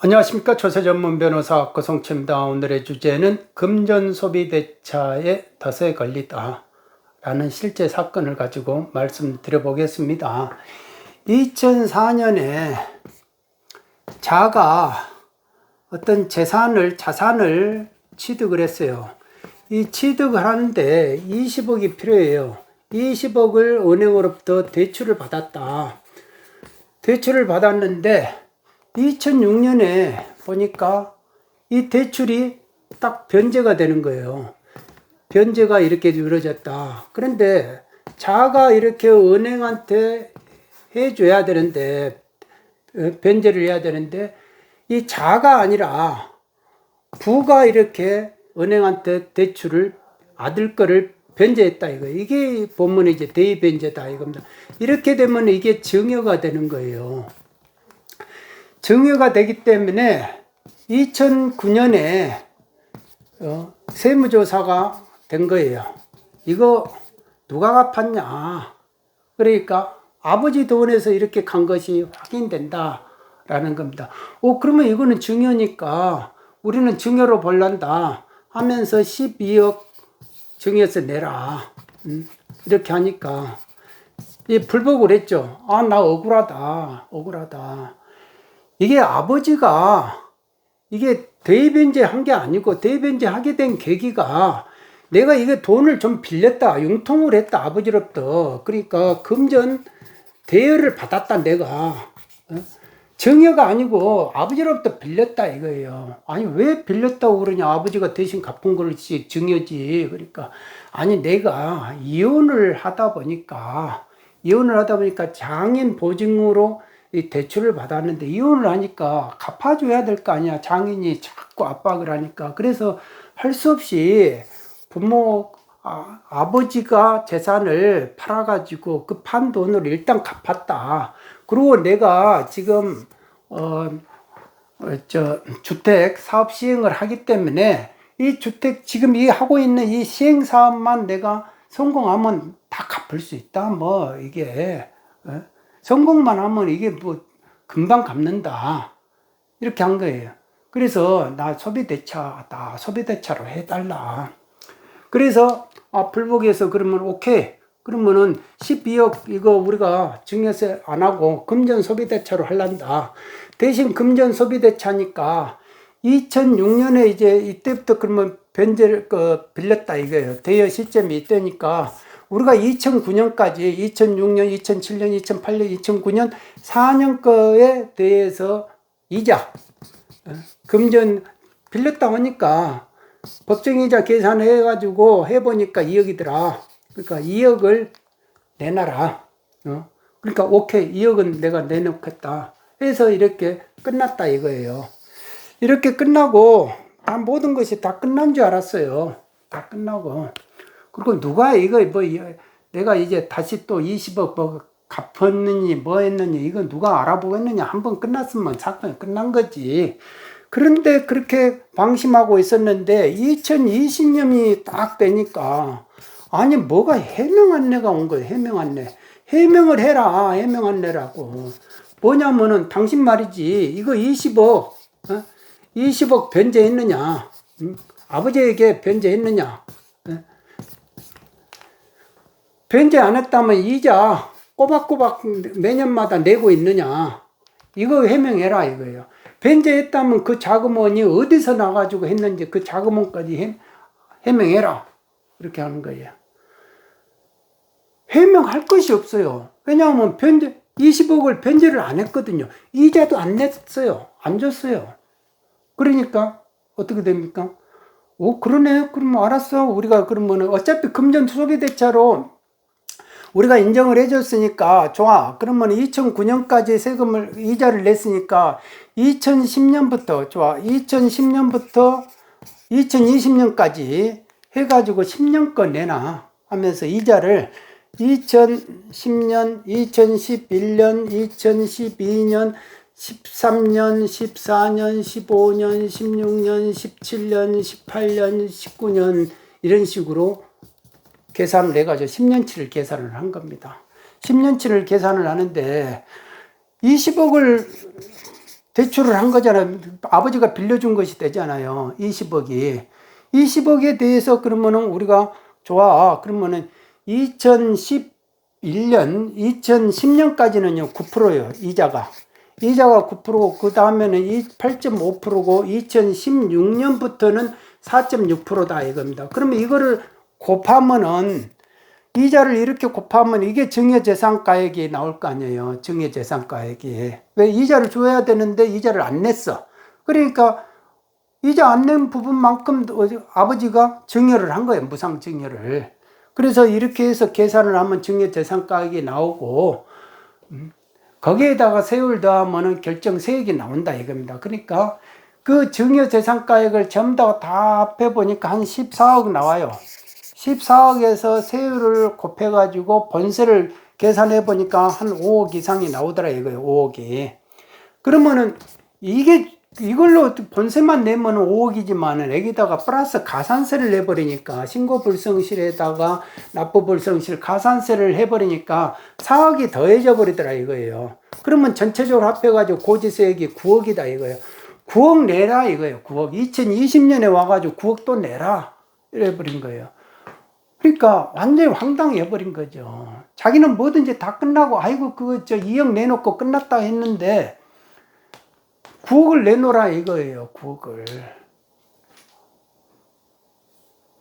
안녕하십니까. 조세 전문 변호사 고성채입니다. 오늘의 주제는 금전소비대차에 덫에 걸리다 라는 실제 사건을 가지고 말씀드려 보겠습니다. 2004년에 자가 어떤 자산을 취득을 했어요. 이 취득을 하는데 20억이 필요해요. 20억을 은행으로부터 대출을 받았다. 대출을 받았는데 2006년에 보니까 이 대출이 딱 변제가 되는 거예요. 변제가 이렇게 이루어졌다. 그런데 자가 이렇게 은행한테 해줘야 되는데, 변제를 해야 되는데, 이 자가 아니라 부가 이렇게 은행한테 대출을 아들 거를 변제했다 이거예요. 이게 본문에 이제 대입변제다 이겁니다. 이렇게 되면 이게 증여가 되는 거예요. 증여가 되기 때문에 2009년에 세무조사가 된 거예요. 이거 누가 갚았냐? 그러니까 아버지 돈에서 이렇게 간 것이 확인된다라는 겁니다. 그러면 이거는 증여니까 우리는 증여로 벌란다 하면서 12억 증여세 내라. 이렇게 하니까 불복을 했죠. 나 억울하다. 이게 아버지가 이게 대변제 한 게 아니고 대변제 하게 된 계기가 내가 이게 돈을 좀 빌렸다. 융통을 했다. 아버지로부터. 그러니까 금전 대여를 받았다. 내가. 증여가 아니고 아버지로부터 빌렸다 이거예요. 아니 왜 빌렸다고 그러냐. 아버지가 대신 갚은 것이 증여지. 그러니까 아니 내가 이혼을 하다 보니까 장인 보증으로 이 대출을 받았는데 이혼을 하니까 갚아줘야 될 거 아니야. 장인이 자꾸 압박을 하니까. 그래서 할 수 없이 아버지가 재산을 팔아가지고 그 판 돈으로 일단 갚았다. 그리고 내가 지금 주택 사업 시행을 하기 때문에 이 주택 지금 하고 있는 이 시행 사업만 내가 성공하면 다 갚을 수 있다. 이게 성공만 하면 이게 금방 갚는다. 이렇게 한 거예요. 그래서 나 소비대차로 해달라. 그래서 불복해서 그러면 오케이. 그러면은 12억 이거 우리가 증여세 안 하고 금전소비대차로 할란다. 대신 금전소비대차니까 2006년에 이제 이때부터 그러면 변제를 빌렸다 이거예요. 대여 시점이 이때니까 우리가 2009년까지 2006년, 2007년, 2008년, 2009년 4년 거에 대해서 이자 금전 빌렸다 하니까 법정이자 계산해가지고 해보니까 2억이더라. 그러니까 2억을 내놔라. 그러니까 오케이 2억은 내가 내놓겠다. 해서 이렇게 끝났다 이거예요. 이렇게 끝나고 모든 것이 다 끝난 줄 알았어요. 다 끝나고. 그리고 누가 내가 이제 다시 또 20억 갚았느니 했느니 이거 누가 알아보겠느냐. 한번 끝났으면 사건이 끝난 거지. 그런데 그렇게 방심하고 있었는데 2020년이 딱 되니까 아니 뭐가 해명 안내가 온 거예요. 해명 안내. 해명을 해라. 해명 안내라고. 뭐냐면은 당신 말이지 이거 20억 변제했느냐. 아버지에게 변제했느냐. 변제 안 했다면 이자 꼬박꼬박 매년마다 내고 있느냐. 이거 해명해라 이거예요. 변제했다면 그 자금원이 어디서 나가지고 했는지 그 자금원까지 해명해라. 이렇게 하는 거예요. 해명할 것이 없어요. 왜냐하면 20억을 변제를 안 했거든요. 이자도 안 냈어요. 안 줬어요. 그러니까 어떻게 됩니까? 그러네. 그럼 알았어. 우리가 그러면 어차피 금전소비대차로 우리가 인정을 해줬으니까 좋아. 그러면 2009년까지 세금을 이자를 냈으니까 2010년부터 좋아. 2010년부터 2020년까지 해가지고 10년 거 내놔 하면서 이자를 2010년, 2011년, 2012년, 13년, 14년, 15년, 16년, 17년, 18년, 19년 이런 식으로 계산을 해가지고 10년치를 계산을 한 겁니다. 10년치를 계산을 하는데 20억을 대출을 한 거잖아요. 아버지가 빌려준 것이 되잖아요. 20억이. 20억에 대해서 그러면은 우리가 좋아. 그러면은 2011년, 2010년까지는요, 9%예요. 이자가 9%고, 그 다음에는 8.5%고, 2016년부터는 4.6%다 이겁니다. 그러면 이거를 곱하면은, 이자를 이렇게 곱하면 이게 증여재산가액이 나올 거 아니에요. 증여재산가액이. 왜 이자를 줘야 되는데 이자를 안 냈어. 그러니까 이자 안 낸 부분만큼 아버지가 증여를 한 거예요. 무상증여를. 그래서 이렇게 해서 계산을 하면 증여재산가액이 나오고, 거기에다가 세율 더하면 결정세액이 나온다 이겁니다. 그러니까 그 증여재산가액을 전부 다 합해보니까 한 14억 나와요. 14억에서 세율을 곱해가지고 본세를 계산해보니까 한 5억 이상이 나오더라 이거예요. 5억이. 그러면은 이걸로 본세만 내면 5억이지만은 여기다가 플러스 가산세를 내버리니까, 신고불성실에다가 납부불성실 가산세를 해버리니까 4억이 더해져 버리더라 이거예요. 그러면 전체적으로 합해가지고 고지세액이 9억이다 이거예요. 9억 내라 이거예요. 9억. 2020년에 와가지고 9억 또 내라 이래버린 거예요. 그러니까 완전히 황당해버린 거죠. 자기는 뭐든지 다 끝나고, 아이고 그거 2억 내놓고 끝났다 했는데 9억을 내놓으라 이거예요. 9억을.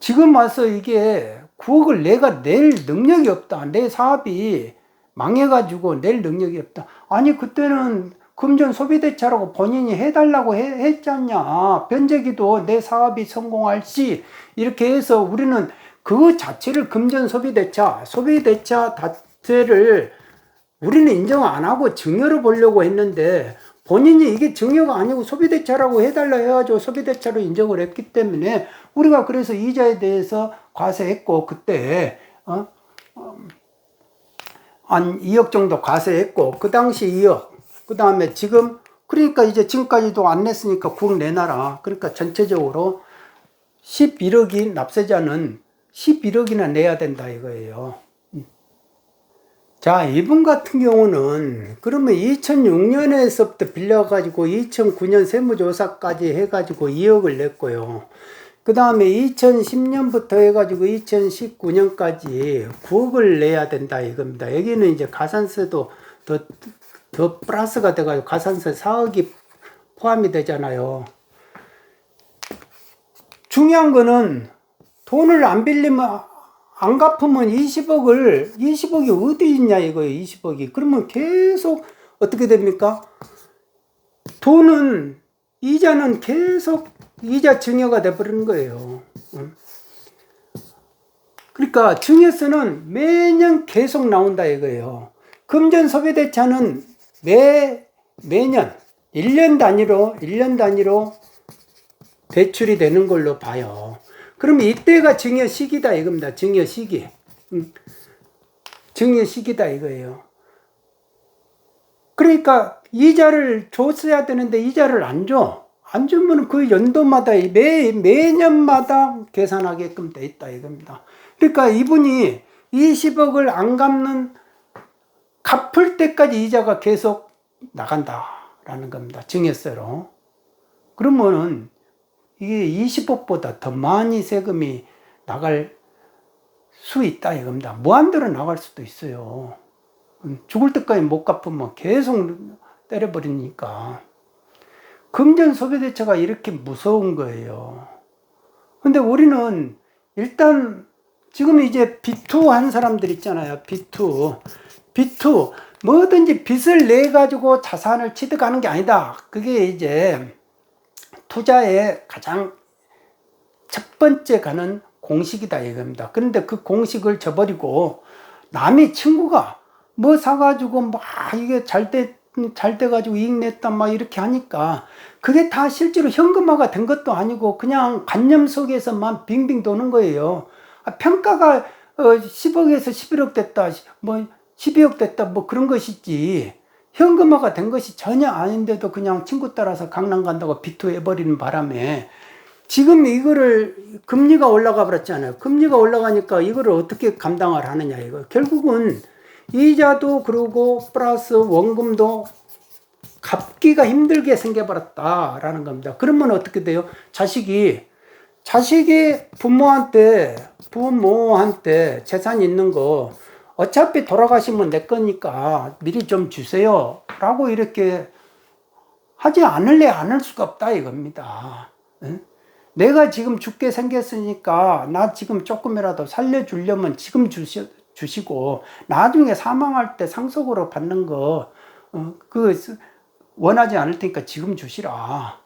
지금 와서 이게 9억을 내가 낼 능력이 없다. 내 사업이 망해가지고 낼 능력이 없다. 아니 그때는 금전 소비대차라고 본인이 해달라고 했잖냐. 변제기도 내 사업이 성공할지 이렇게 해서 우리는 그 자체를 금전 소비대차 자체를 우리는 인정 안 하고 증여를 보려고 했는데, 본인이 이게 증여가 아니고 소비대차라고 해달라 해가지고 소비대차로 인정을 했기 때문에 우리가 그래서 이자에 대해서 과세했고, 그때 한 2억 정도 과세했고, 그 당시 2억, 그 다음에 지금, 그러니까 이제 지금까지도 안 냈으니까 9억 내놔라. 그러니까 전체적으로 11억이 납세자는 11억이나 내야 된다 이거예요. 자, 이분 같은 경우는 그러면 2006년에서부터 빌려가지고 2009년 세무조사까지 해가지고 2억을 냈고요. 그 다음에 2010년부터 해가지고 2019년까지 9억을 내야 된다 이겁니다. 여기는 이제 가산세도 더 플러스가 돼가지고 가산세 4억이 포함이 되잖아요. 중요한 거는 돈을 안 빌리면, 안 갚으면 20억이 어디 있냐 이거예요. 20억이. 그러면 계속 어떻게 됩니까? 이자는 계속 이자 증여가 돼버리는 거예요. 그러니까 증여세는 매년 계속 나온다 이거예요. 금전 소비대차는 매년 1년 단위로 대출이 되는 걸로 봐요. 그러면 이때가 증여 시기다 이겁니다. 증여 시기. 증여 시기다 이거예요. 그러니까 이자를 줬어야 되는데 이자를 안 줘. 안 주면 그 연도마다 매년마다 계산하게끔 돼 있다 이겁니다. 그러니까 이분이 20억을 안 갚을 때까지 이자가 계속 나간다라는 겁니다. 증여세로. 그러면은 이게 20억보다 더 많이 세금이 나갈 수 있다 이겁니다. 무한대로 나갈 수도 있어요. 죽을 때까지 못 갚으면 계속 때려버리니까. 금전 소비대차가 이렇게 무서운 거예요. 근데 우리는 일단 지금 이제 B2 한 사람들 있잖아요. B2 뭐든지 빚을 내 가지고 자산을 취득하는 게 아니다. 그게 이제 투자의 가장 첫 번째 가는 공식이다 이겁니다. 그런데 그 공식을 저버리고 남의 친구가 뭐 사가지고 막 이게 잘 돼가지고 이익 냈다 막 이렇게 하니까 그게 다 실제로 현금화가 된 것도 아니고 그냥 관념 속에서만 빙빙 도는 거예요. 평가가 10억에서 11억 됐다, 뭐 12억 됐다, 뭐 그런 것이지 현금화가 된 것이 전혀 아닌데도 그냥 친구 따라서 강남 간다고 비투해버리는 바람에 지금 이거를 금리가 올라가 버렸잖아요. 금리가 올라가니까 이거를 어떻게 감당을 하느냐 이거. 결국은 이자도 그러고 플러스 원금도 갚기가 힘들게 생겨버렸다라는 겁니다. 그러면 어떻게 돼요? 자식이 부모한테 재산 있는 거 어차피 돌아가시면 내 거니까 미리 좀 주세요 라고 이렇게 하지 않을 수가 없다 이겁니다. 응? 내가 지금 죽게 생겼으니까 나 지금 조금이라도 살려주려면 지금 주시고 나중에 사망할 때 상속으로 받는 거 원하지 않을 테니까 지금 주시라.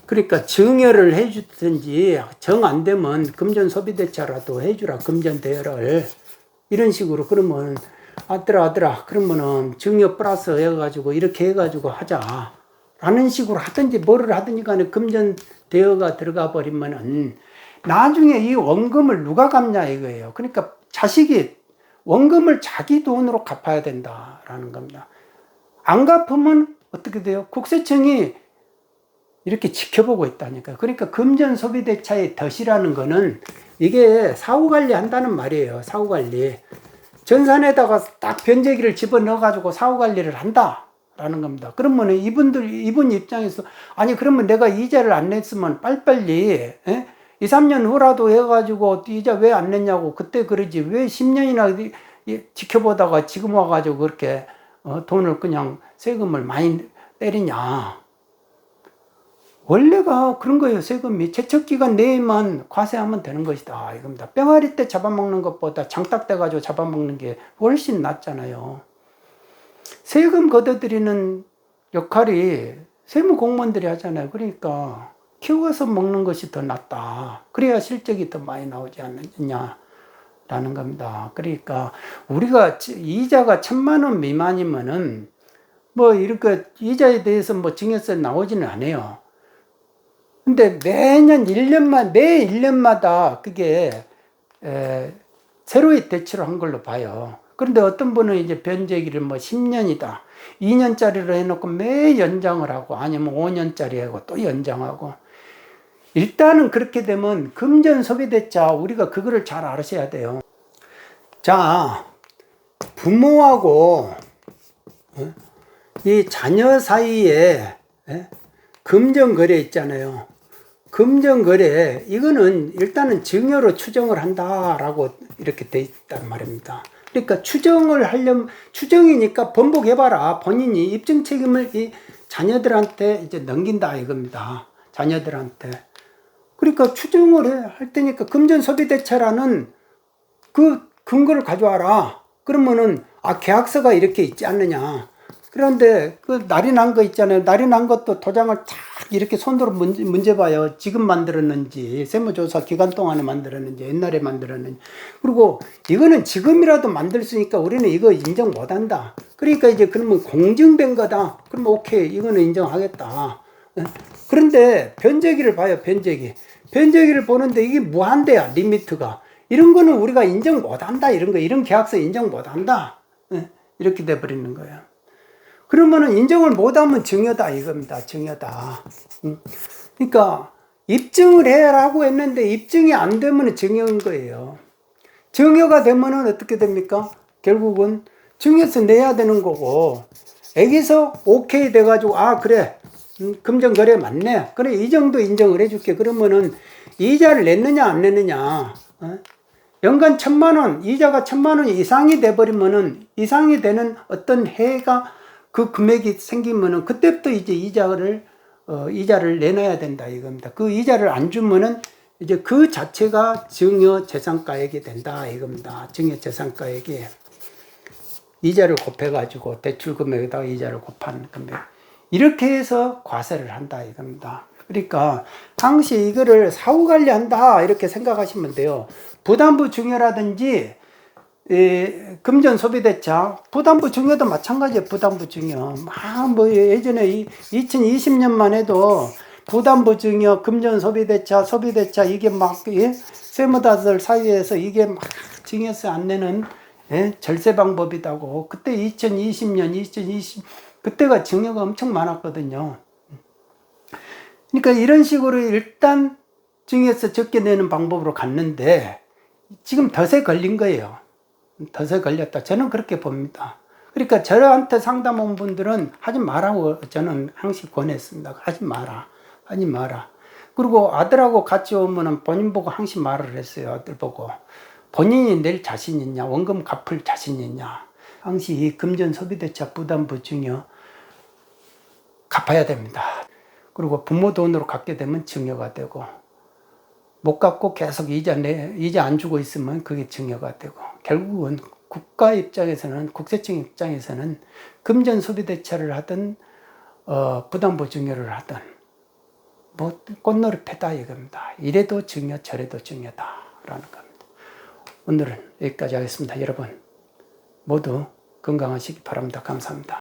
그러니까 정여를 해주든지 정 안 되면 금전소비대차라도 해주라. 금전대여를 이런 식으로. 그러면 아들아 그러면은 정여 플러스 해가지고 이렇게 해가지고 하자 라는 식으로 하든지 뭐를 하든지 간에 금전대여가 들어가 버리면은 나중에 이 원금을 누가 갚냐 이거예요. 그러니까 자식이 원금을 자기 돈으로 갚아야 된다라는 겁니다. 안 갚으면 어떻게 돼요? 국세청이 이렇게 지켜보고 있다니까요. 그러니까 금전소비대차의 덫이라는 거는 이게 사후관리 한다는 말이에요. 사후관리. 전산에다가 딱 변제기를 집어넣어가지고 사후관리를 한다라는 겁니다. 그러면 이분 입장에서 아니 그러면 내가 이자를 안 냈으면 빨리빨리 2, 3년 후라도 해가지고 이자 왜 안 냈냐고 그때 그러지 왜 10년이나 지켜보다가 지금 와가지고 그렇게 돈을 그냥 세금을 많이 때리냐. 원래가 그런 거예요. 세금이 제척기간 내에만 과세하면 되는 것이다 이겁니다. 뺑아리 때 잡아먹는 것보다 장딱 돼가지고 잡아먹는 게 훨씬 낫잖아요. 세금 걷어들이는 역할이 세무공무원들이 하잖아요. 그러니까 키워서 먹는 것이 더 낫다. 그래야 실적이 더 많이 나오지 않느냐라는 겁니다. 그러니까 우리가 이자가 1,000만 원 미만이면은 뭐 이렇게 이자에 대해서 뭐 증여세 나오지는 않아요. 근데 매 1년마다 그게 새로이 대치를 한 걸로 봐요. 그런데 어떤 분은 이제 변제기를 뭐 10년이다. 2년짜리로 해놓고 매 연장을 하고 아니면 5년짜리 하고 또 연장하고. 일단은 그렇게 되면 금전소비대차 우리가 그거를 잘 알으셔야 돼요. 자, 부모하고 이 자녀 사이에 금전거래 있잖아요. 금전거래 이거는 일단은 증여로 추정을 한다라고 이렇게 돼 있단 말입니다. 그러니까 추정을 하려면 추정이니까 번복해봐라. 본인이 입증 책임을 이 자녀들한테 이제 넘긴다 이겁니다. 자녀들한테. 그러니까 추정을 할 테니까 금전소비대차라는 그 근거를 가져와라. 그러면은 계약서가 이렇게 있지 않느냐. 그런데 그 날이 난 거 있잖아요. 날이 난 것도 도장을 탁 이렇게 손으로 문제 봐요. 지금 만들었는지 세무조사 기간 동안에 만들었는지 옛날에 만들었는지. 그리고 이거는 지금이라도 만들었으니까 우리는 이거 인정 못한다. 그러니까 이제 그러면 공증된 거다. 그러면 오케이 이거는 인정하겠다. 그런데 변제기를 봐요. 변제기를 보는데 이게 무한대야. 리미트가. 이런 거는 우리가 인정 못한다. 이런 계약서 인정 못한다. 이렇게 돼버리는 거예요. 그러면은 인정을 못하면 증여다 이겁니다. 증여다. 그러니까 입증을 해라고 했는데 입증이 안 되면 증여인 거예요. 증여가 되면은 어떻게 됩니까? 결국은 증여세 내야 되는 거고 여기서 오케이 돼가지고 그래 금전거래 맞네. 그래 이 정도 인정을 해줄게. 그러면은 이자를 냈느냐 안 냈느냐. 연간 1,000만 원 이자가 1,000만 원 이상이 돼버리면은 이상이 되는 어떤 해가 그 금액이 생기면은 그때부터 이제 이자를 내놔야 된다 이겁니다. 그 이자를 안 주면은 이제 그 자체가 증여 재산가액이 된다 이겁니다. 증여 재산가액이 이자를 곱해가지고 대출 금액에다가 이자를 곱하는 금액 이렇게 해서 과세를 한다 이겁니다. 그러니까 당시 이거를 사후관리한다 이렇게 생각하시면 돼요. 부담부 증여라든지 금전소비대차, 부담부 증여도 마찬가지예요. 부담부 증여. 뭐 예전에 2020년만 해도 부담부 증여, 금전소비대차, 소비대차 이게 막 세무다들 사이에서 이게 막 증여세 안 내는 절세 방법이다고. 그때 2020 그때가 증여가 엄청 많았거든요. 그러니까 이런 식으로 일단 증여세 적게 내는 방법으로 갔는데 지금 덫에 걸린 거예요. 덫에 걸렸다. 저는 그렇게 봅니다. 그러니까 저한테 상담 온 분들은 하지 말라고 저는 항상 권했습니다. 하지 마라. 하지 마라. 그리고 아들하고 같이 오면은 본인 보고 항상 말을 했어요. 아들 보고. 본인이 낼 자신 있냐? 원금 갚을 자신 있냐? 항상 이 금전 소비대차 부담부 증여 갚아야 됩니다. 그리고 부모 돈으로 갚게 되면 증여가 되고, 못 갚고 계속 이자 안 주고 있으면 그게 증여가 되고, 결국은 국가 입장에서는, 국세청 입장에서는 금전 소비대차를 하든 부담부 증여를 하든 뭐 꽃놀이 패다 이겁니다. 이래도 증여 저래도 증여다라는 겁니다. 오늘은 여기까지 하겠습니다. 여러분 모두 건강하시기 바랍니다. 감사합니다.